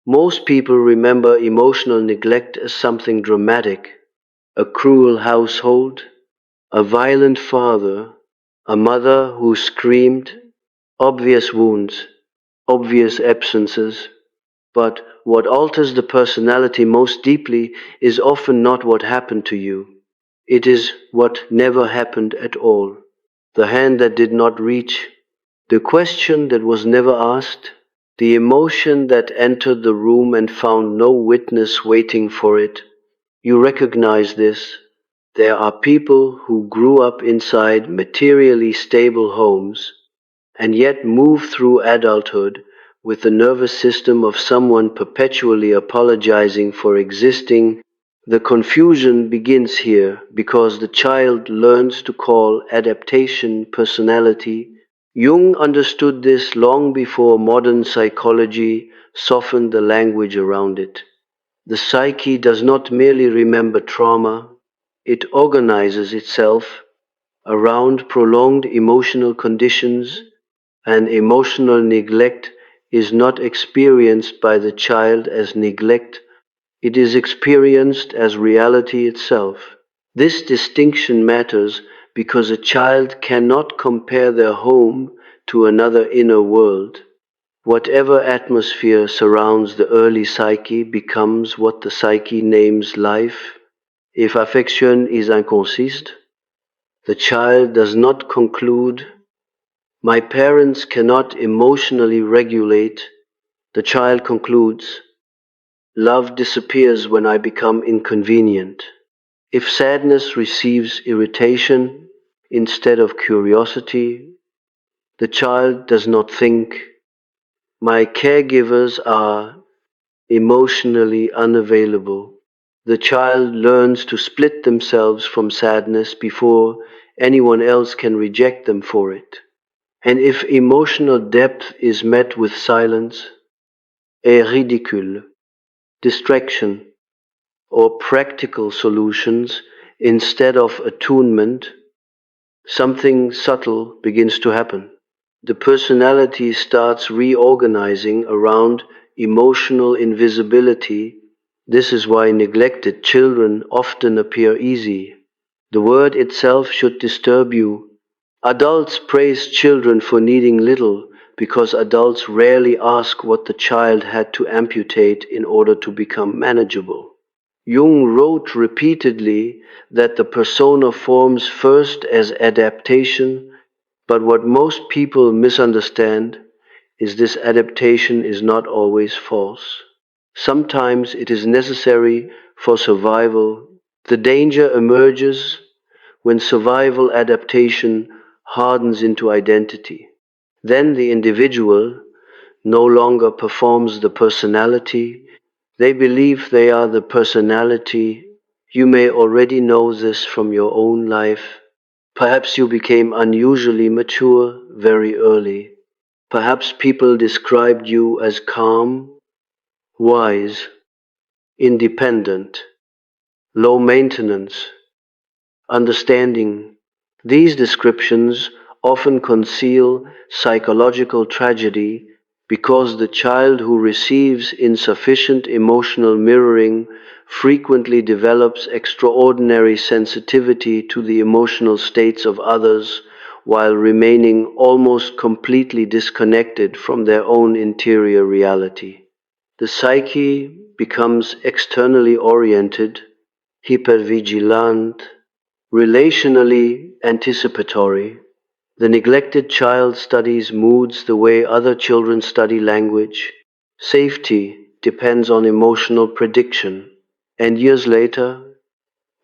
Most people remember emotional neglect as something dramatic: a cruel household, a violent father, a mother who screamed, obvious wounds, obvious absences. But what alters the personality most deeply is often not what happened to you. It is what never happened at all. The hand that did not reach, the question that was never asked, the emotion that entered the room and found no witness waiting for it. You recognize this. There are people who grew up inside materially stable homes and yet move through adulthood with the nervous system of someone perpetually apologizing for existing. The confusion begins here because the child learns to call adaptation personality. Jung understood this long before modern psychology softened the language around it. The psyche does not merely remember trauma, it organizes itself around prolonged emotional conditions, and emotional neglect is not experienced by the child as neglect, it is experienced as reality itself. This distinction matters because a child cannot compare their home to another inner world. Whatever atmosphere surrounds the early psyche becomes what the psyche names life. If affection is inconsist, the child does not conclude, my parents cannot emotionally regulate. The child concludes, love disappears when I become inconvenient. If sadness receives irritation instead of curiosity, the child does not think, my caregivers are emotionally unavailable. The child learns to split themselves from sadness before anyone else can reject them for it. And if emotional depth is met with silence, a ridicule, distraction, or practical solutions instead of attunement, something subtle begins to happen. The personality starts reorganizing around emotional invisibility. This is why neglected children often appear easy. The word itself should disturb you. Adults praise children for needing little because adults rarely ask what the child had to amputate in order to become manageable. Jung wrote repeatedly that the persona forms first as adaptation, but what most people misunderstand is this adaptation is not always false. Sometimes it is necessary for survival. The danger emerges when survival adaptation hardens into identity. Then the individual no longer performs the personality. They believe they are the personality. You may already know this from your own life. Perhaps you became unusually mature very early. Perhaps people described you as calm, wise, independent, low maintenance, understanding. These descriptions often conceal psychological tragedy because the child who receives insufficient emotional mirroring frequently develops extraordinary sensitivity to the emotional states of others while remaining almost completely disconnected from their own interior reality. The psyche becomes externally oriented, hypervigilant, relationally anticipatory. The neglected child studies moods the way other children study language. Safety depends on emotional prediction. And years later,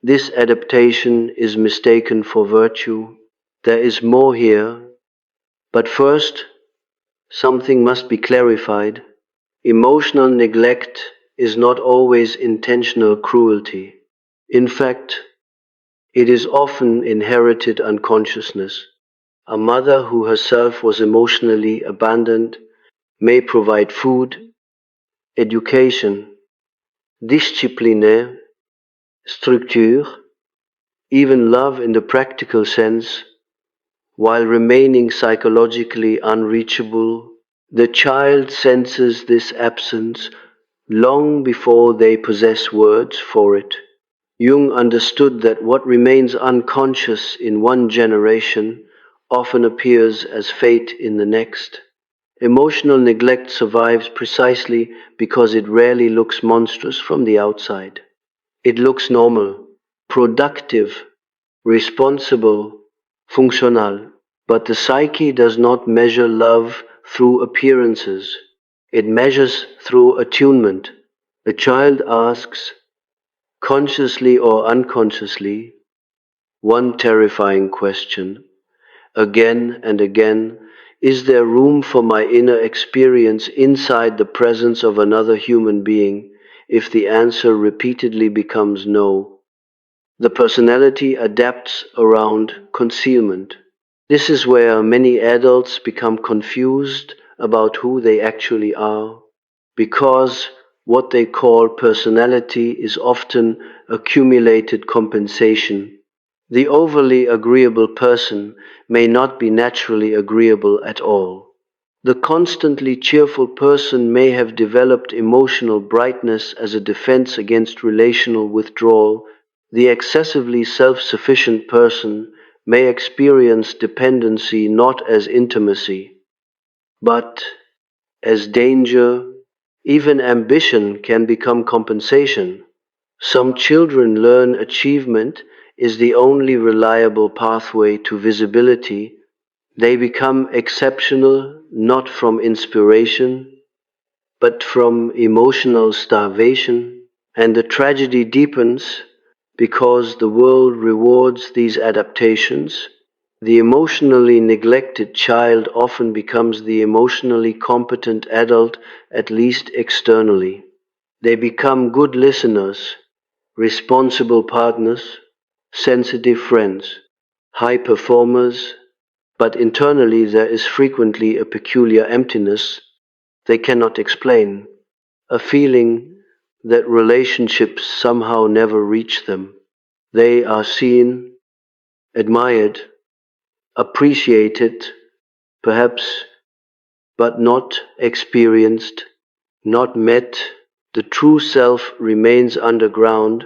this adaptation is mistaken for virtue. There is more here, but first, something must be clarified. Emotional neglect is not always intentional cruelty. In fact, it is often inherited unconsciousness. A mother who herself was emotionally abandoned may provide food, education, discipline, structure, even love in the practical sense, while remaining psychologically unreachable. The child senses this absence long before they possess words for it. Jung understood that what remains unconscious in one generation often appears as fate in the next. Emotional neglect survives precisely because it rarely looks monstrous from the outside. It looks normal, productive, responsible, functional. But the psyche does not measure love through appearances. It measures through attunement. A child asks, consciously or unconsciously, one terrifying question, again and again: is there room for my inner experience inside the presence of another human being? If the answer repeatedly becomes no, the personality adapts around concealment. This is where many adults become confused about who they actually are, because what they call personality is often accumulated compensation. The overly agreeable person may not be naturally agreeable at all. The constantly cheerful person may have developed emotional brightness as a defense against relational withdrawal. The excessively self-sufficient person may experience dependency not as intimacy, but as danger. Even ambition can become compensation. Some children learn achievement is the only reliable pathway to visibility. They become exceptional not from inspiration, but from emotional starvation. And the tragedy deepens because the world rewards these adaptations. The emotionally neglected child often becomes the emotionally competent adult, at least externally. They become good listeners, responsible partners, sensitive friends, high performers, but internally there is frequently a peculiar emptiness they cannot explain, a feeling that relationships somehow never reach them. They are seen, admired, appreciated, perhaps, but not experienced, not met. The true self remains underground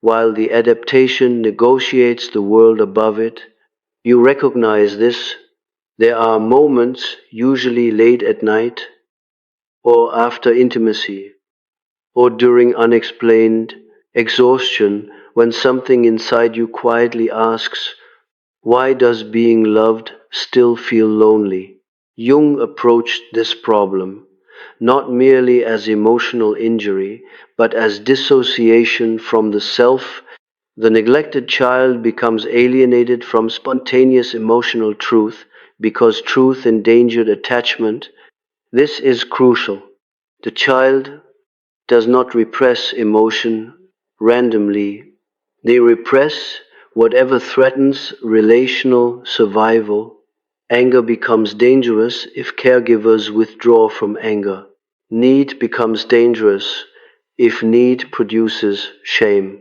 while the adaptation negotiates the world above it. You recognize this. There are moments, usually late at night, or after intimacy, or during unexplained exhaustion, when something inside you quietly asks, why does being loved still feel lonely? Jung approached this problem not merely as emotional injury, but as dissociation from the self. The neglected child becomes alienated from spontaneous emotional truth because truth endangered attachment. This is crucial. The child does not repress emotion randomly. They repress whatever threatens relational survival. Anger becomes dangerous if caregivers withdraw from anger. Need becomes dangerous if need produces shame.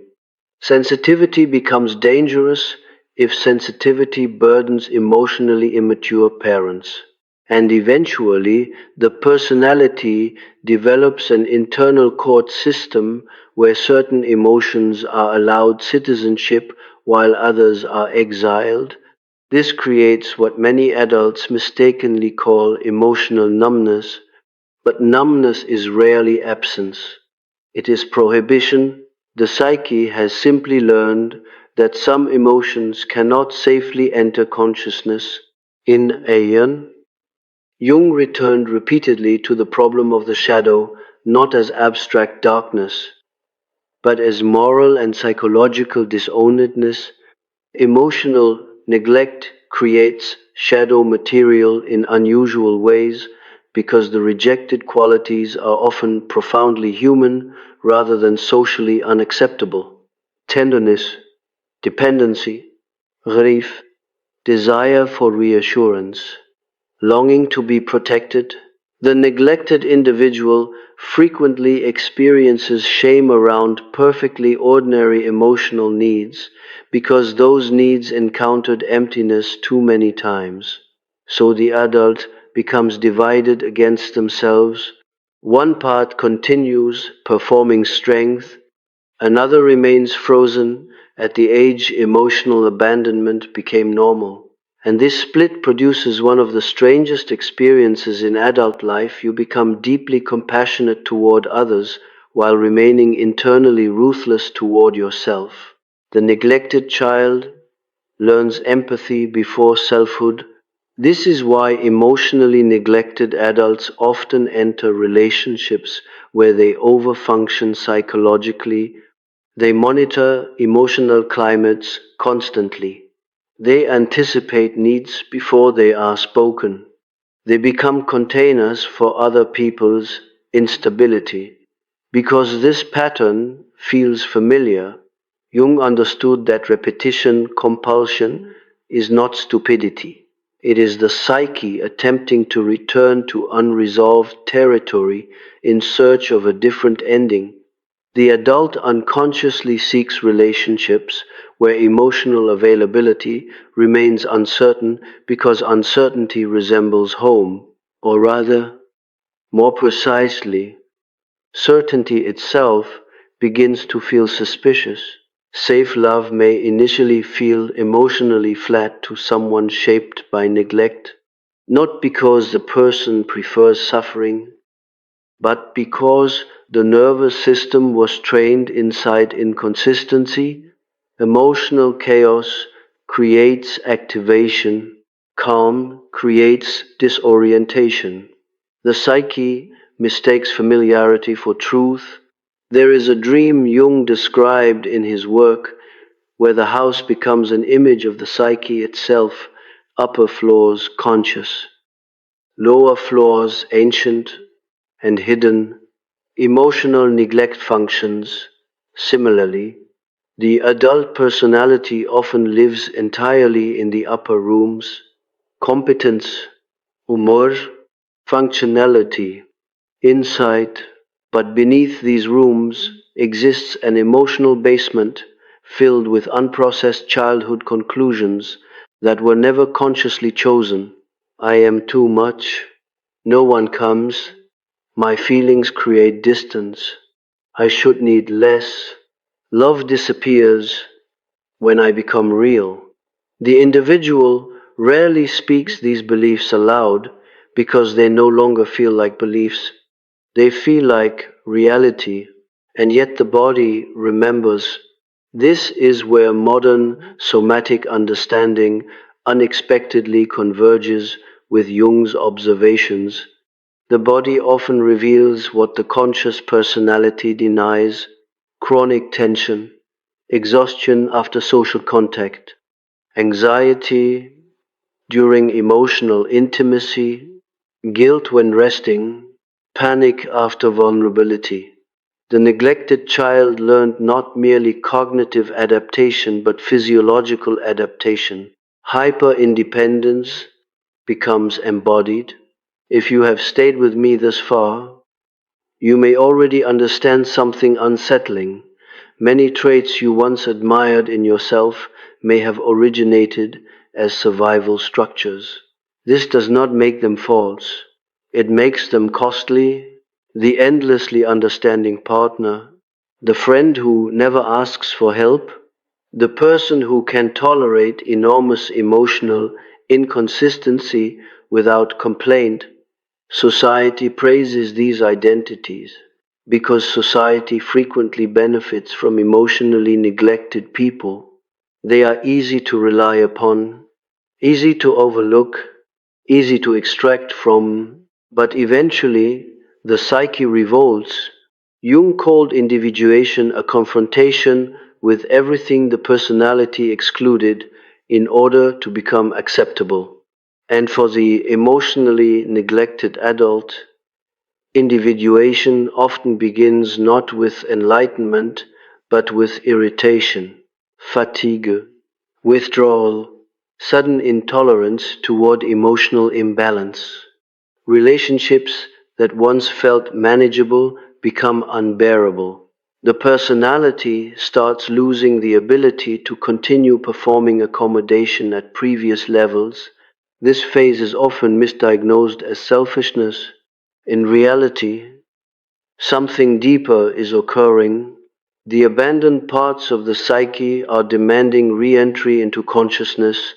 Sensitivity becomes dangerous if sensitivity burdens emotionally immature parents. And eventually, the personality develops an internal court system where certain emotions are allowed citizenship while others are exiled. This creates what many adults mistakenly call emotional numbness, but numbness is rarely absence. It is prohibition. The psyche has simply learned that some emotions cannot safely enter consciousness. In Aeon, Jung returned repeatedly to the problem of the shadow, not as abstract darkness, but as moral and psychological disownedness. Emotional neglect creates shadow material in unusual ways because the rejected qualities are often profoundly human rather than socially unacceptable. Tenderness, dependency, grief, desire for reassurance, longing to be protected. The neglected individual frequently experiences shame around perfectly ordinary emotional needs because those needs encountered emptiness too many times. So the adult becomes divided against themselves. One part continues performing strength, another remains frozen at the age emotional abandonment became normal. And this split produces one of the strangest experiences in adult life. You become deeply compassionate toward others while remaining internally ruthless toward yourself. The neglected child learns empathy before selfhood. This is why emotionally neglected adults often enter relationships where they overfunction psychologically. They monitor emotional climates constantly. They anticipate needs before they are spoken. They become containers for other people's instability. Because this pattern feels familiar, Jung understood that repetition compulsion is not stupidity. It is the psyche attempting to return to unresolved territory in search of a different ending. The adult unconsciously seeks relationships where emotional availability remains uncertain because uncertainty resembles home, or rather, more precisely, certainty itself begins to feel suspicious. Safe love may initially feel emotionally flat to someone shaped by neglect, not because the person prefers suffering, but because the nervous system was trained inside inconsistency. Emotional chaos creates activation, calm creates disorientation. The psyche mistakes familiarity for truth. There is a dream Jung described in his work where the house becomes an image of the psyche itself, upper floors conscious, lower floors ancient and hidden. Emotional neglect functions. Similarly, the adult personality often lives entirely in the upper rooms. Competence, humor, functionality, insight, but beneath these rooms exists an emotional basement filled with unprocessed childhood conclusions that were never consciously chosen. I am too much. No one comes. My feelings create distance. I should need less. Love disappears when I become real. The individual rarely speaks these beliefs aloud because they no longer feel like beliefs. They feel like reality, and yet the body remembers. This is where modern somatic understanding unexpectedly converges with Jung's observations. The body often reveals what the conscious personality denies: chronic tension, exhaustion after social contact, anxiety during emotional intimacy, guilt when resting, panic after vulnerability. The neglected child learned not merely cognitive adaptation but physiological adaptation. Hyper independence becomes embodied. If you have stayed with me thus far, you may already understand something unsettling. Many traits you once admired in yourself may have originated as survival structures. This does not make them false. It makes them costly. The endlessly understanding partner, the friend who never asks for help, the person who can tolerate enormous emotional inconsistency without complaint. Society praises these identities because society frequently benefits from emotionally neglected people. They are easy to rely upon, easy to overlook, easy to extract from, but eventually the psyche revolts. Jung called individuation a confrontation with everything the personality excluded in order to become acceptable. And for the emotionally neglected adult, individuation often begins not with enlightenment, but with irritation, fatigue, withdrawal, sudden intolerance toward emotional imbalance. Relationships that once felt manageable become unbearable. The personality starts losing the ability to continue performing accommodation at previous levels. This phase is often misdiagnosed as selfishness. In reality, Something deeper is occurring. The abandoned parts of the psyche are demanding re entry into consciousness.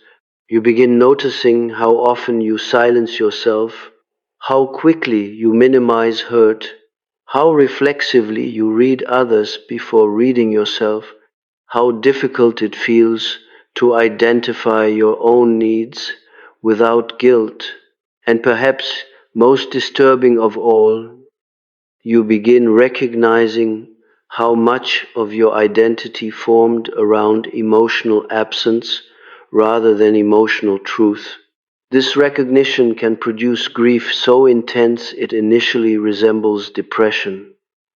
You begin noticing how often you silence yourself, how quickly you minimize hurt, how reflexively you read others before reading yourself, how difficult it feels to identify your own needs without guilt, and perhaps most disturbing of all, you begin recognizing how much of your identity formed around emotional absence rather than emotional truth. This recognition can produce grief so intense it initially resembles depression.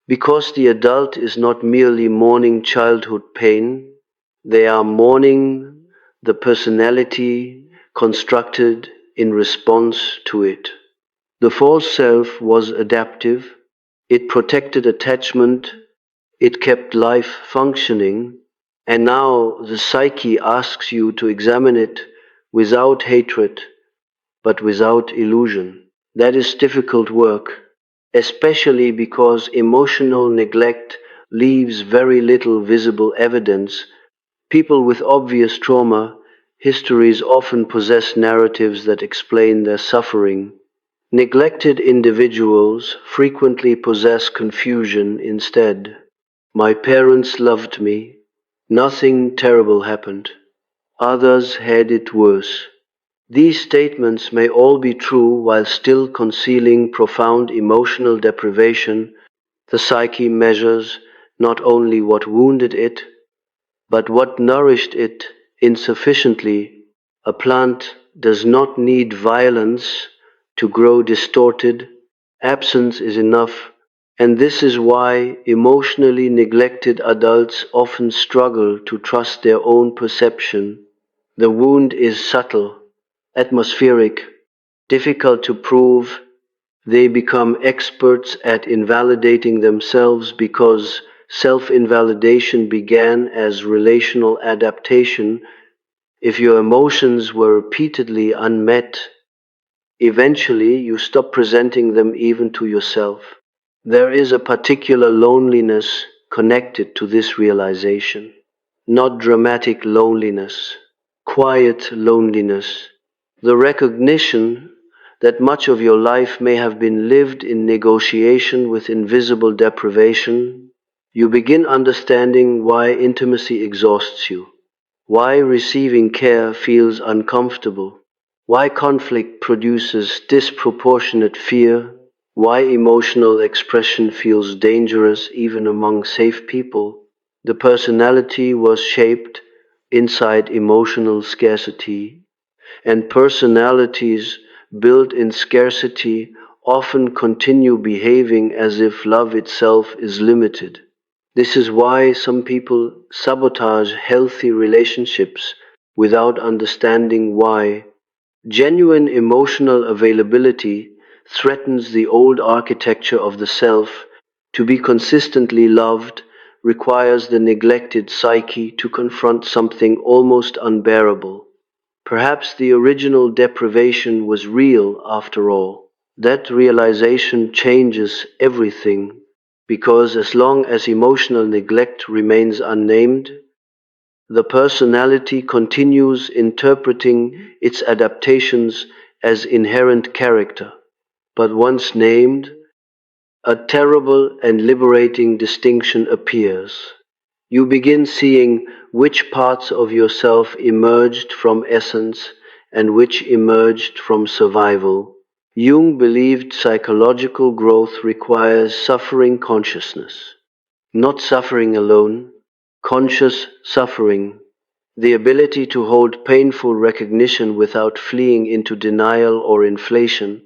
Because the adult is not merely mourning childhood pain, they are mourning the personality constructed in response to it. The false self was adaptive. It protected attachment, it kept life functioning, and now the psyche asks you to examine it without hatred, but without illusion. That is difficult work, especially because emotional neglect leaves very little visible evidence. People with obvious trauma histories often possess narratives that explain their suffering. Neglected individuals frequently possess confusion instead. My parents loved me. Nothing terrible happened. Others had it worse. These statements may all be true while still concealing profound emotional deprivation. The psyche measures not only what wounded it, but what nourished it insufficiently. A plant does not need violence to grow distorted. Absence is enough, and this is why emotionally neglected adults often struggle to trust their own perception. The wound is subtle, atmospheric, difficult to prove. They become experts at invalidating themselves because self invalidation began as relational adaptation. If your emotions were repeatedly unmet, eventually you stop presenting them even to yourself. There is a particular loneliness connected to this realization. Not dramatic loneliness, quiet loneliness. The recognition that much of your life may have been lived in negotiation with invisible deprivation. You begin understanding why intimacy exhausts you, why receiving care feels uncomfortable, why conflict produces disproportionate fear, why emotional expression feels dangerous even among safe people. The personality was shaped inside emotional scarcity, and personalities built in scarcity often continue behaving as if love itself is limited. This is why some people sabotage healthy relationships without understanding why. Genuine emotional availability threatens the old architecture of the self. To be consistently loved requires the neglected psyche to confront something almost unbearable. Perhaps the original deprivation was real after all. That realization changes everything because as long as emotional neglect remains unnamed, the personality continues interpreting its adaptations as inherent character. But once named, a terrible and liberating distinction appears. You begin seeing which parts of yourself emerged from essence and which emerged from survival. Jung believed psychological growth requires suffering consciousness, not suffering alone, conscious suffering, the ability to hold painful recognition without fleeing into denial or inflation.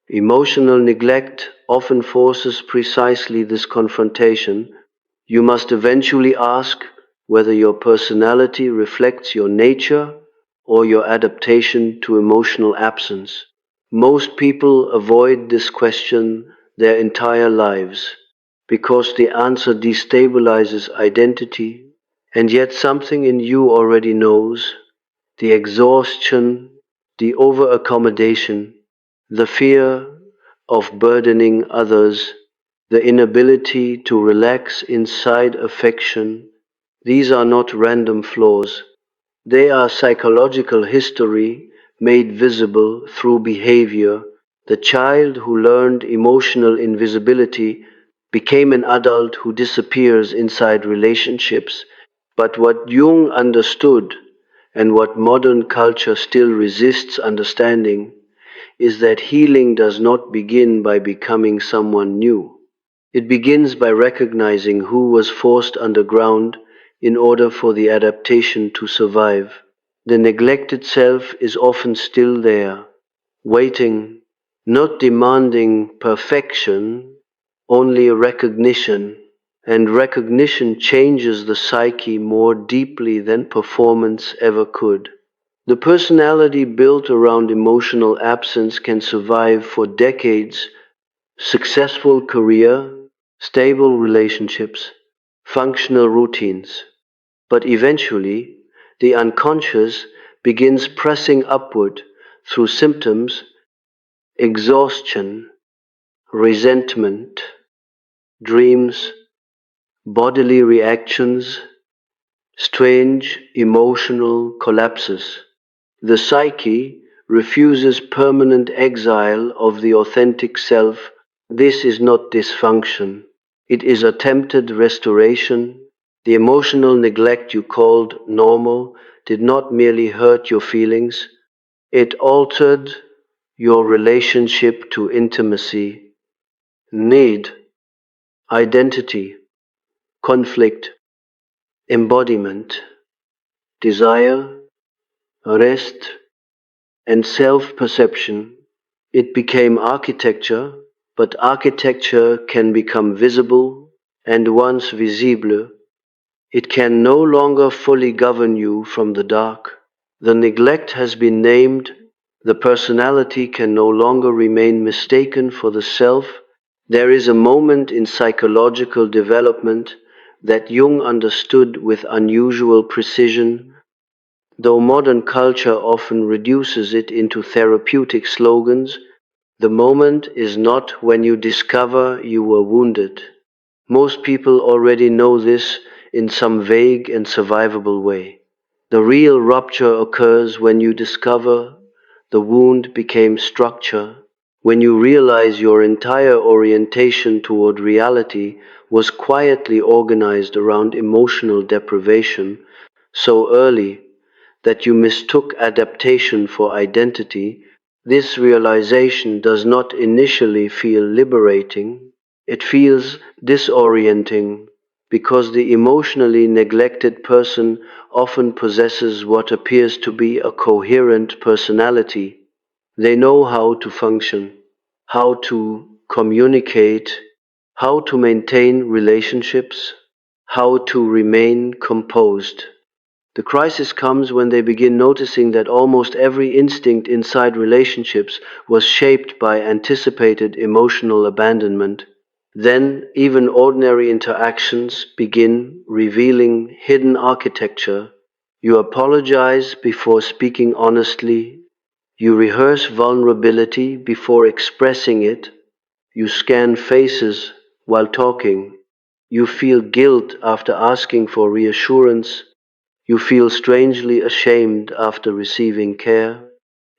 Emotional neglect often forces precisely this confrontation. You must eventually ask whether your personality reflects your nature or your adaptation to emotional absence. Most people avoid this question their entire lives because the answer destabilizes identity, and yet something in you already knows the exhaustion, the over accommodation, the fear of burdening others. the inability to relax inside affection. These are not random flaws. They are psychological history made visible through behavior. The child who learned emotional invisibility became an adult who disappears inside relationships. But what Jung understood, and what modern culture still resists understanding, is that healing does not begin by becoming someone new. It begins by recognizing who was forced underground in order for the adaptation to survive. The neglected self is often still there, waiting, not demanding perfection, only recognition. And recognition changes the psyche more deeply than performance ever could. The personality built around emotional absence can survive for decades: successful career, stable relationships, functional routines. But eventually, the unconscious begins pressing upward through symptoms: exhaustion, resentment, dreams, bodily reactions, strange emotional collapses. The psyche refuses permanent exile of the authentic self. This is not dysfunction. It is attempted restoration. The emotional neglect you called normal did not merely hurt your feelings, it altered your relationship to intimacy, need, identity, conflict, embodiment, desire, rest, and self-perception. It became architecture, but architecture can become visible, and once visible, it can no longer fully govern you from the dark. The neglect has been named, the personality can no longer remain mistaken for the self. There is a moment in psychological development that Jung understood with unusual precision, though modern culture often reduces it into therapeutic slogans. The moment is not when you discover you were wounded. Most people already know this in some vague and survivable way. The real rupture occurs when you discover the wound became structure, when you realize your entire orientation toward reality was quietly organized around emotional deprivation so early that you mistook adaptation for identity. This realization does not initially feel liberating. It feels disorienting because the emotionally neglected person often possesses what appears to be a coherent personality. They know how to function, how to communicate, how to maintain relationships, how to remain composed. The crisis comes when they begin noticing that almost every instinct inside relationships was shaped by anticipated emotional abandonment. Then, even ordinary interactions begin revealing hidden architecture. You apologize before speaking honestly. You rehearse vulnerability before expressing it. You scan faces while talking. You feel guilt after asking for reassurance. You feel strangely ashamed after receiving care.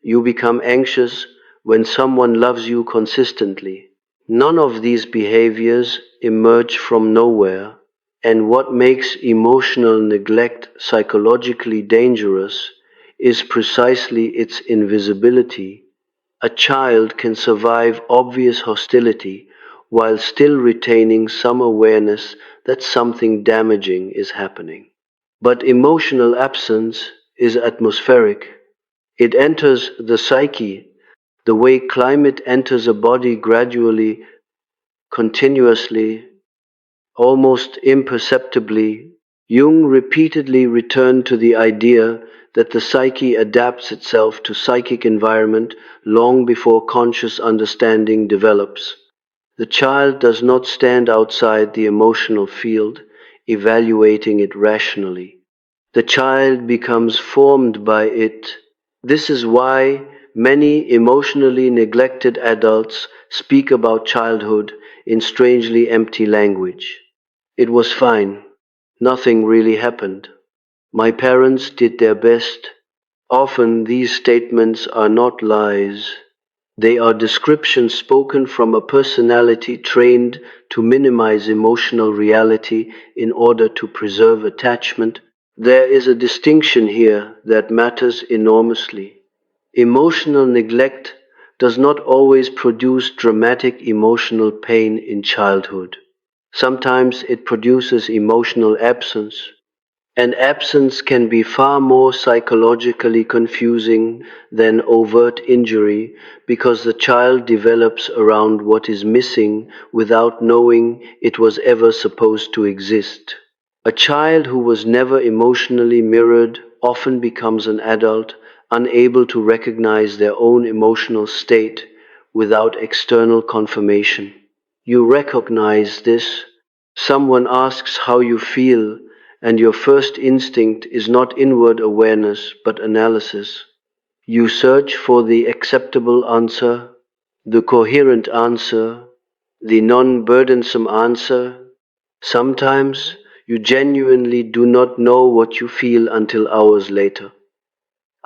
You become anxious when someone loves you consistently. None of these behaviors emerge from nowhere, and what makes emotional neglect psychologically dangerous is precisely its invisibility. A child can survive obvious hostility while still retaining some awareness that something damaging is happening. But emotional absence is atmospheric. It enters the psyche the way climate enters a body gradually, continuously, almost imperceptibly. Jung repeatedly returned to the idea that the psyche adapts itself to psychic environment long before conscious understanding develops. The child does not stand outside the emotional field, evaluating it rationally. The child becomes formed by it. This is why Many emotionally neglected adults speak about childhood in strangely empty language. It was fine. Nothing really happened. My parents did their best. Often these statements are not lies. They are descriptions spoken from a personality trained to minimize emotional reality in order to preserve attachment. There is a distinction here that matters enormously. Emotional neglect does not always produce dramatic emotional pain in childhood. Sometimes it produces emotional absence, and absence can be far more psychologically confusing than overt injury because the child develops around what is missing without knowing it was ever supposed to exist. A child who was never emotionally mirrored often becomes an adult unable to recognize their own emotional state without external confirmation. You recognize this. Someone asks how you feel, and your first instinct is not inward awareness but analysis. You search for the acceptable answer, the coherent answer, the non burdensome answer. Sometimes you genuinely do not know what you feel until hours later.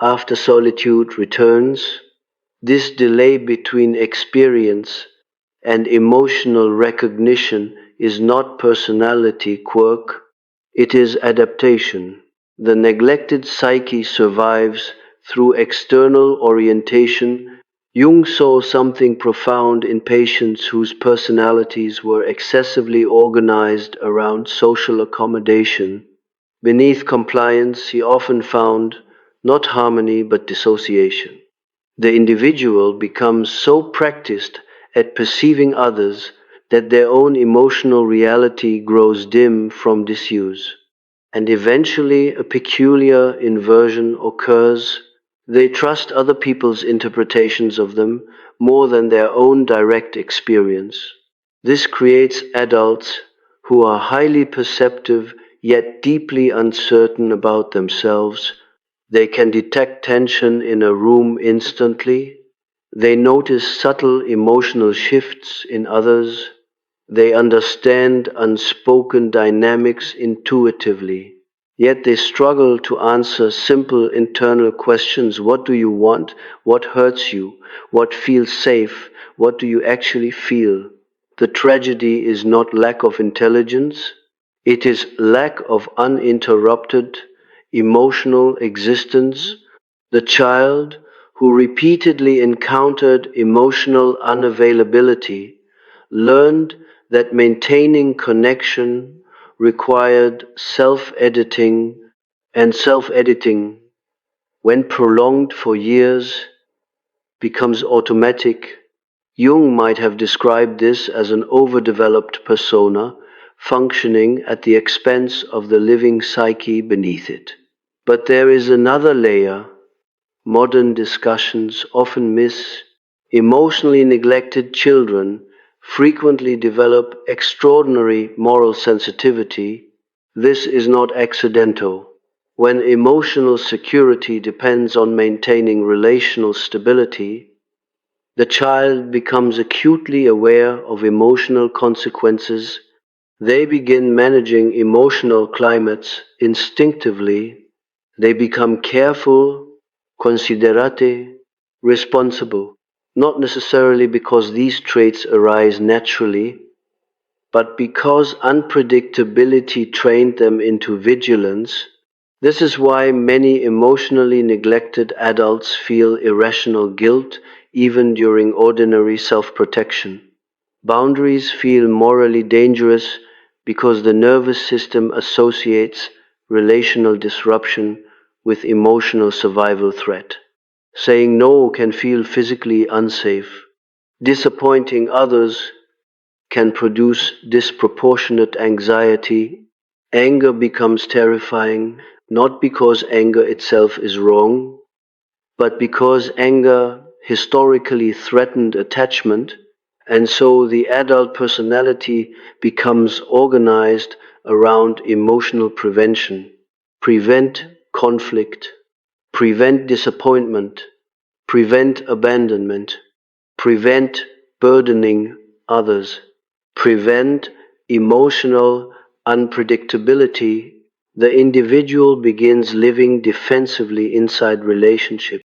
After solitude returns, this delay between experience and emotional recognition is not personality quirk, it is adaptation. The neglected psyche survives through external orientation. Jung saw something profound in patients whose personalities were excessively organized around social accommodation. Beneath compliance, he often found not harmony but dissociation. The individual becomes so practiced at perceiving others that their own emotional reality grows dim from disuse, and eventually a peculiar inversion occurs. They trust other people's interpretations of them more than their own direct experience. This creates adults who are highly perceptive yet deeply uncertain about themselves. They can detect tension in a room instantly. They notice subtle emotional shifts in others. They understand unspoken dynamics intuitively. Yet they struggle to answer simple internal questions. What do you want? What hurts you? What feels safe? What do you actually feel? The tragedy is not lack of intelligence, it is lack of uninterrupted emotional existence. The child who repeatedly encountered emotional unavailability learned that maintaining connection required self-editing, and self-editing, when prolonged for years, becomes automatic. Jung might have described this as an overdeveloped persona functioning at the expense of the living psyche beneath it. But there is another layer modern discussions often miss. Emotionally neglected children frequently develop extraordinary moral sensitivity. This is not accidental. When emotional security depends on maintaining relational stability, the child becomes acutely aware of emotional consequences. They begin managing emotional climates instinctively. They become careful, considerate, responsible, not necessarily because these traits arise naturally, but because unpredictability trained them into vigilance. This is why many emotionally neglected adults feel irrational guilt even during ordinary self protection. Boundaries feel morally dangerous because the nervous system associates relational disruption with emotional survival threat. Saying no can feel physically unsafe. Disappointing others can produce disproportionate anxiety. Anger becomes terrifying, not because anger itself is wrong, but because anger historically threatened attachment, and so the adult personality becomes organized around emotional prevention. Prevent conflict, prevent disappointment, prevent abandonment, prevent burdening others, prevent emotional unpredictability, the individual begins living defensively inside relationships.